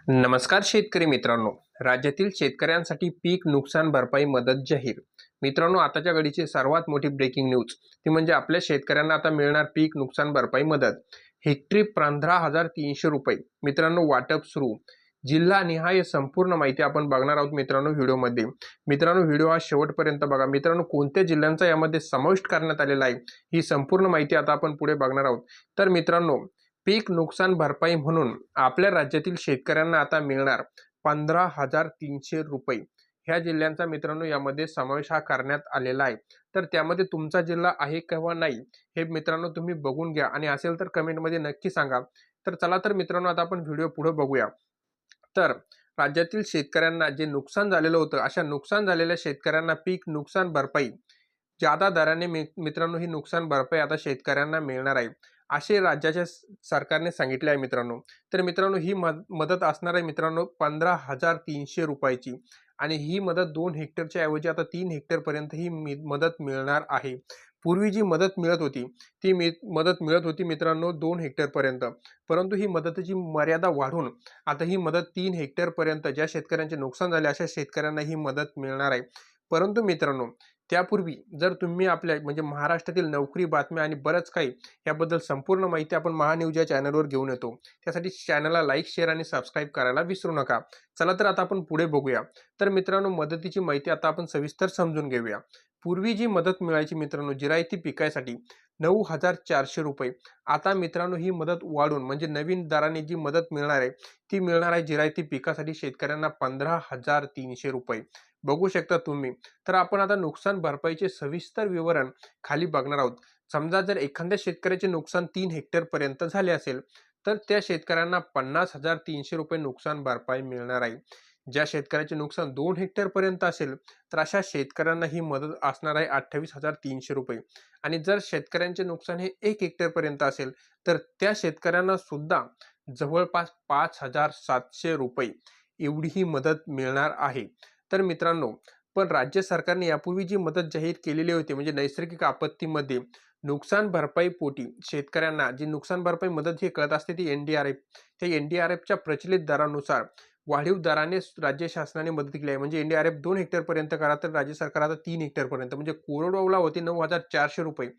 नमस्कार शेतकरी मित्रांनो, राज्यातील शेतकऱ्यांसाठी पीक नुकसान भरपाई मदत जाहीर. मित्रांनो, आताच्या घडीची सर्वात मोठी ब्रेकिंग न्यूज ती म्हणजे आपल्या शेतकऱ्यांना आता मिळणार पीक नुकसान भरपाई मदत. हेक्टरी 15,300 रुपये. मित्रांनो, वाटप सुरू. जिल्हा निहाय संपूर्ण माहिती आपण बघणार आहोत मित्रांनो व्हिडिओमध्ये. मित्रांनो, व्हिडिओ हा शेवटपर्यंत बघा. मित्रांनो, कोणत्या जिल्ह्यांचा यामध्ये समाविष्ट करण्यात आलेला आहे ही संपूर्ण माहिती आता आपण पुढे बघणार आहोत. तर मित्रांनो, पीक नुकसान भरपाई म्हणून आपल्या राज्यातील शेतकऱ्यांना आता मिळणार 15,300 रुपये. ह्या जिल्ह्यांचा मित्रांनो यामध्ये समावेश हा करण्यात आलेला आहे. तर त्यामध्ये तुमचा जिल्हा आहे किंवा नाही हे मित्रांनो तुम्ही बघून घ्या आणि असेल तर कमेंटमध्ये नक्की सांगा. तर चला तर मित्रांनो, आता आपण व्हिडिओ पुढे बघूया. तर राज्यातील शेतकऱ्यांना जे नुकसान झालेलं होतं, अशा नुकसान झालेल्या शेतकऱ्यांना पीक नुकसान भरपाई जादा दराने मित्रांनो ही नुकसान भरपाई आता शेतकऱ्यांना मिळणार आहे, असे राज्याच्या सरकारने सांगितले आहे मित्रांनो. तर मित्रांनो, ही मदत असणार आहे मित्रांनो 15,300 रुपयाची आणि ही मदत 2 हेक्टरच्या ऐवजी आता 3 हेक्टरपर्यंत ही मदत मिळणार आहे. पूर्वी जी मदत मिळत होती ती मदत मिळत होती मित्रांनो 2 हेक्टरपर्यंत, परंतु ही मदतीची मर्यादा वाढून आता ही मदत 3 हेक्टरपर्यंत ज्या शेतकऱ्यांचे नुकसान झाले अशा शेतकऱ्यांना ही मदत मिळणार आहे. परंतु मित्रांनो, त्यापूर्वी जर तुम्ही आपल्या म्हणजे महाराष्ट्रातील नोकरी बातम्या आणि बरंच काही याबद्दल संपूर्ण माहिती आपण महान्यूज या चॅनलवर घेऊन येतो. त्यासाठी चॅनलला लाईक, शेअर आणि सबस्क्राईब करायला विसरू नका. चला तर आता आपण पुढे बघूया. तर मित्रांनो, मदतीची माहिती आता आपण सविस्तर समजून घेऊया. पूर्वी जी मदत मिळायची मित्रांनो जिरायती पिकासाठी 9,400 रुपये, आता मित्रांनो ही मदत वाढून म्हणजे नवीन दराने जी मदत मिळणार आहे ती मिळणार आहे जिरायती पिकासाठी शेतकऱ्यांना 15,300 रुपये. बघू शकता तुम्ही. तर आपण आता नुकसान भरपाईचे सविस्तर विवरण खाली बघणार आहोत. समजा जर एखाद्या शेतकऱ्याचे नुकसान 3 हेक्टरपर्यंत झाले असेल तर त्या शेतकऱ्यांना 50,300 रुपये नुकसान भरपाई मिळणार आहे. ज्या शेतकऱ्याचे नुकसान 2 हेक्टरपर्यंत असेल तर अशा शेतकऱ्यांना ही मदत असणार आहे 28,300 रुपये आणि जर शेतकऱ्यांचे नुकसान हे 1 हेक्टरपर्यंत असेल तर त्या शेतकऱ्यांना सुद्धा जवळपास 5,700 रुपये एवढी ही मदत मिळणार आहे. तर मित्रांनो, पण राज्य सरकारने यापूर्वी जी मदत जाहीर केलेली होती म्हणजे नैसर्गिक आपत्तीमध्ये नुकसान भरपाई पोटी शेतकऱ्यांना जी नुकसान भरपाई मदत ही कळत असते ती NDRF. त्या NDRFच्या प्रचलित दरानुसार वाढीव दराने राज्य शासनाने मदत केली आहे. म्हणजे NDRF 2 हेक्टरपर्यंत करा तर राज्य सरकार आता 3 हेक्टरपर्यंत म्हणजे कोरडवाहूला होती 9,400 रुपये,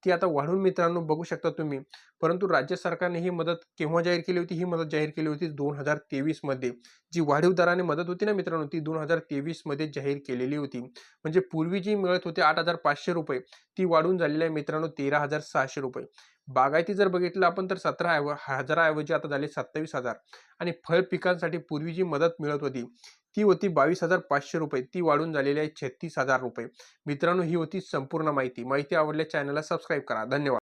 ती आता वाढून मित्रांनो बघू शकता तुम्ही. परंतु राज्य सरकारने ही मदत केव्हा जाहीर केली होती? ही मदत जाहीर केली होती 2023 मध्ये. जी वाढीव दराने मदत होती ना मित्रांनो ती 2023 मध्ये जाहीर केलेली होती. म्हणजे पूर्वी जी मिळत होती 8,500 रुपये ती वाढून झालेली आहे मित्रांनो 13,600 रुपये. बागायती जर बघितलं आपण तर 17,000 ऐवजी आता झाले 27,000 आणि फळ पिकांसाठी पूर्वी जी मदत मिळत होती ती होती 22,500 रुपये, ती वाढून झालेली आहे 36,000 रुपये. मित्रांनो, ही होती संपूर्ण माहिती. माहिती आवडल्यास चॅनलला सबस्क्राईब करा. धन्यवाद.